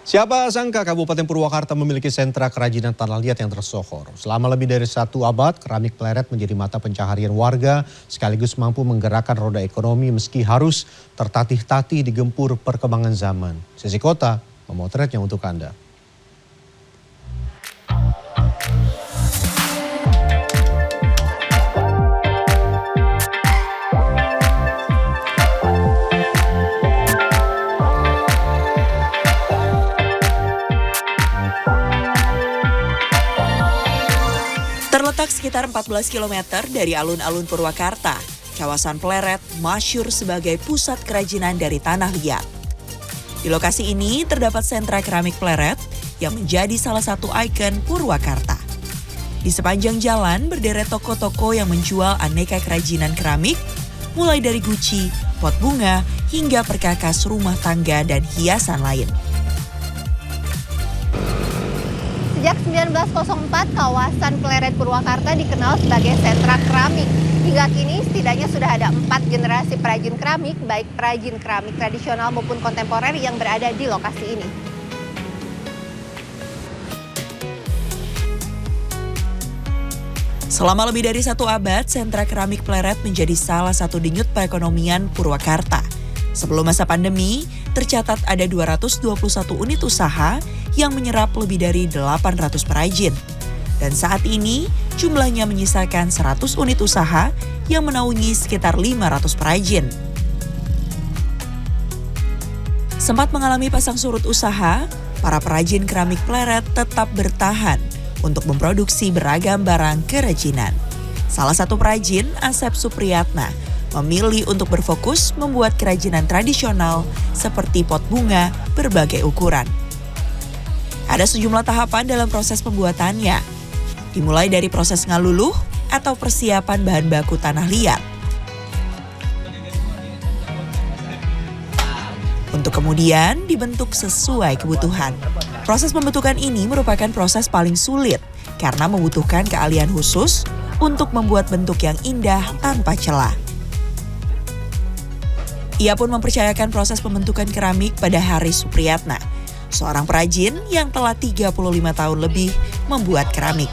Siapa sangka Kabupaten Purwakarta memiliki sentra kerajinan tanah liat yang tersohor. Selama lebih dari 1 abad, keramik pleret menjadi mata pencaharian warga sekaligus mampu menggerakkan roda ekonomi meski harus tertatih-tatih digempur perkembangan zaman. Sesi Kota memotretnya untuk Anda. Terletak sekitar 14 km dari alun-alun Purwakarta, kawasan Pleret masyhur sebagai pusat kerajinan dari tanah liat. Di lokasi ini terdapat sentra keramik Pleret yang menjadi salah satu ikon Purwakarta. Di sepanjang jalan berderet toko-toko yang menjual aneka kerajinan keramik, mulai dari guci, pot bunga, hingga perkakas rumah tangga dan hiasan lain. Sejak 1904, kawasan Pleret Purwakarta dikenal sebagai sentra keramik. Hingga kini setidaknya sudah ada 4 generasi perajin keramik, baik perajin keramik tradisional maupun kontemporer yang berada di lokasi ini. Selama lebih dari 1 abad, sentra keramik Pleret menjadi salah satu denyut perekonomian Purwakarta. Sebelum masa pandemi, tercatat ada 221 unit usaha yang menyerap lebih dari 800 perajin. Dan saat ini, jumlahnya menyisakan 100 unit usaha yang menaungi sekitar 500 perajin. Sempat mengalami pasang surut usaha, para perajin keramik Pleret tetap bertahan untuk memproduksi beragam barang kerajinan. Salah satu perajin, Asep Supriyatna, memilih untuk berfokus membuat kerajinan tradisional seperti pot bunga berbagai ukuran. Ada sejumlah tahapan dalam proses pembuatannya, dimulai dari proses ngaluluh atau persiapan bahan baku tanah liat. Untuk kemudian dibentuk sesuai kebutuhan. Proses pembentukan ini merupakan proses paling sulit karena membutuhkan keahlian khusus untuk membuat bentuk yang indah tanpa celah. Ia pun mempercayakan proses pembentukan keramik pada Haris Supriyatna, seorang perajin yang telah 35 tahun lebih membuat keramik.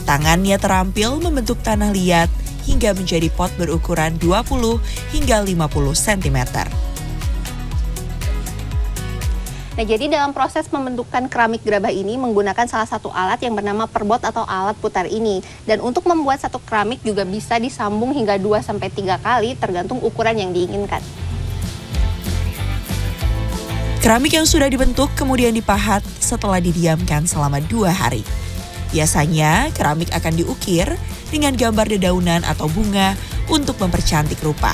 Tangannya terampil membentuk tanah liat hingga menjadi pot berukuran 20 hingga 50 cm. Nah, jadi dalam proses pembentukan keramik gerabah ini menggunakan salah satu alat yang bernama perbot atau alat putar ini. Dan untuk membuat satu keramik juga bisa disambung hingga 2-3 kali tergantung ukuran yang diinginkan. Keramik yang sudah dibentuk kemudian dipahat setelah didiamkan selama 2 hari. Biasanya keramik akan diukir dengan gambar dedaunan atau bunga untuk mempercantik rupa.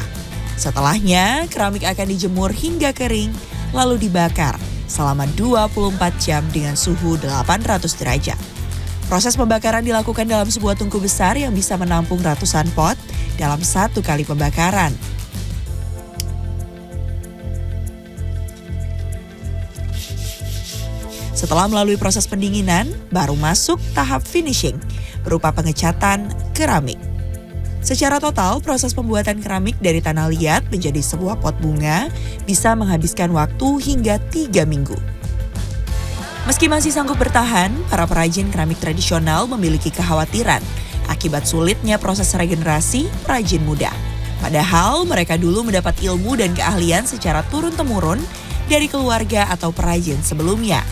Setelahnya keramik akan dijemur hingga kering lalu dibakar selama 24 jam dengan suhu 800 derajat. Proses pembakaran dilakukan dalam sebuah tungku besar yang bisa menampung ratusan pot dalam 1 kali pembakaran. Setelah melalui proses pendinginan, baru masuk tahap finishing, berupa pengecatan keramik. Secara total, proses pembuatan keramik dari tanah liat menjadi sebuah pot bunga bisa menghabiskan waktu hingga 3 minggu. Meski masih sanggup bertahan, para perajin keramik tradisional memiliki kekhawatiran akibat sulitnya proses regenerasi perajin muda. Padahal mereka dulu mendapat ilmu dan keahlian secara turun-temurun dari keluarga atau perajin sebelumnya.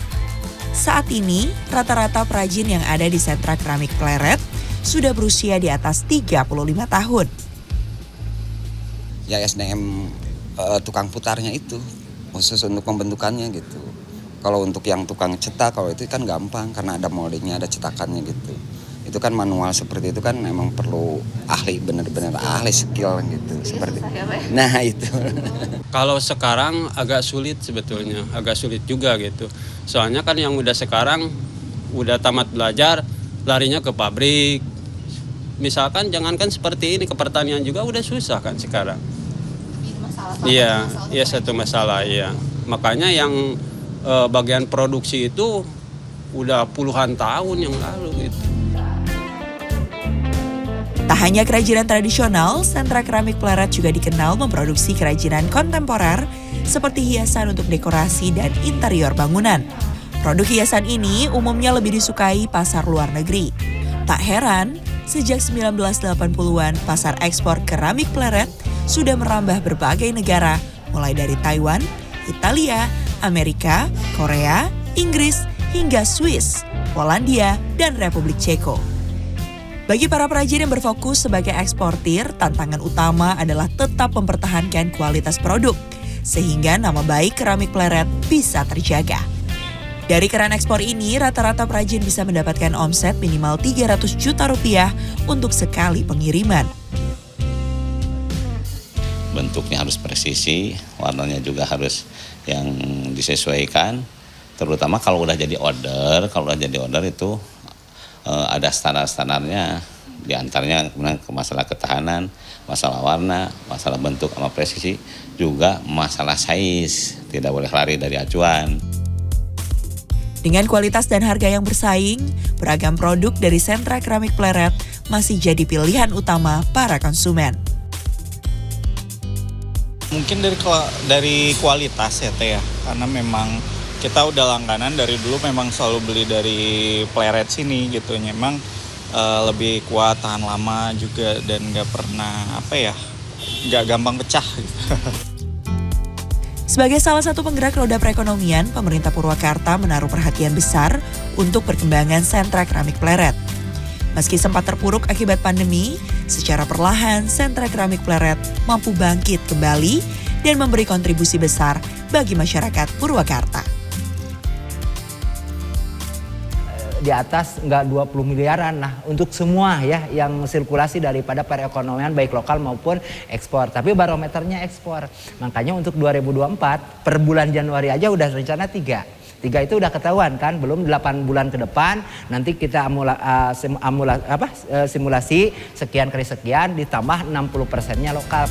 Saat ini, rata-rata perajin yang ada di sentra keramik Pleret sudah berusia di atas 35 tahun. Ya SDM tukang putarnya itu, khusus untuk pembentukannya gitu. Kalau untuk yang tukang cetak, kalau itu kan gampang karena ada moldingnya, ada cetakannya gitu. Itu kan manual seperti itu kan memang perlu ahli, benar-benar ahli skill gitu. Seperti. Nah itu. Kalau sekarang agak sulit sebetulnya, agak sulit juga gitu. Soalnya kan yang udah sekarang udah tamat belajar, larinya ke pabrik. Misalkan jangankan seperti ini, ke pertanian juga udah susah kan sekarang. Iya, satu masalah ya. Makanya yang bagian produksi itu udah puluhan tahun yang lalu gitu. Tak hanya kerajinan tradisional, sentra keramik Pleret juga dikenal memproduksi kerajinan kontemporer seperti hiasan untuk dekorasi dan interior bangunan. Produk hiasan ini umumnya lebih disukai pasar luar negeri. Tak heran, sejak 1980-an pasar ekspor keramik pleret sudah merambah berbagai negara, mulai dari Taiwan, Italia, Amerika, Korea, Inggris, hingga Swiss, Polandia, dan Republik Ceko. Bagi para perajin yang berfokus sebagai eksportir, tantangan utama adalah tetap mempertahankan kualitas produk, sehingga nama baik keramik pleret bisa terjaga. Dari keran ekspor ini, rata-rata perajin bisa mendapatkan omset minimal 300 juta rupiah untuk sekali pengiriman. Bentuknya harus presisi, warnanya juga harus yang disesuaikan. Terutama kalau udah jadi order, itu ada standar-standarnya. Di antaranya ke masalah ketahanan, masalah warna, masalah bentuk sama presisi, juga masalah size. Tidak boleh lari dari acuan. Dengan kualitas dan harga yang bersaing, beragam produk dari sentra keramik pleret masih jadi pilihan utama para konsumen. Mungkin dari kualitas ya Teh ya, karena memang kita udah langganan dari dulu, memang selalu beli dari pleret sini gitu. Memang lebih kuat, tahan lama juga, dan nggak pernah nggak gampang pecah gitu. Sebagai salah satu penggerak roda perekonomian, pemerintah Purwakarta menaruh perhatian besar untuk perkembangan sentra keramik pleret. Meski sempat terpuruk akibat pandemi, secara perlahan sentra keramik pleret mampu bangkit kembali dan memberi kontribusi besar bagi masyarakat Purwakarta. Di atas nggak 20 miliaran. Nah, untuk semua ya yang sirkulasi daripada perekonomian baik lokal maupun ekspor. Tapi barometernya ekspor. Makanya untuk 2024 per bulan Januari aja udah rencana 3 itu udah ketahuan kan, belum 8 bulan ke depan nanti kita simulasi sekian kali sekian ditambah 60%-nya lokal.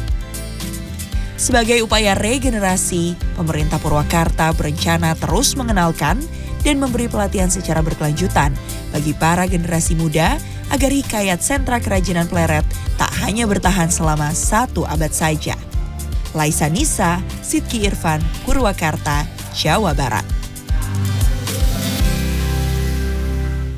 Sebagai upaya regenerasi, pemerintah Purwakarta berencana terus mengenalkan dan memberi pelatihan secara berkelanjutan bagi para generasi muda agar hikayat sentra kerajinan pleret tak hanya bertahan selama 1 abad saja. Laisa Nisa, Sidki Irfan, Purwakarta, Jawa Barat.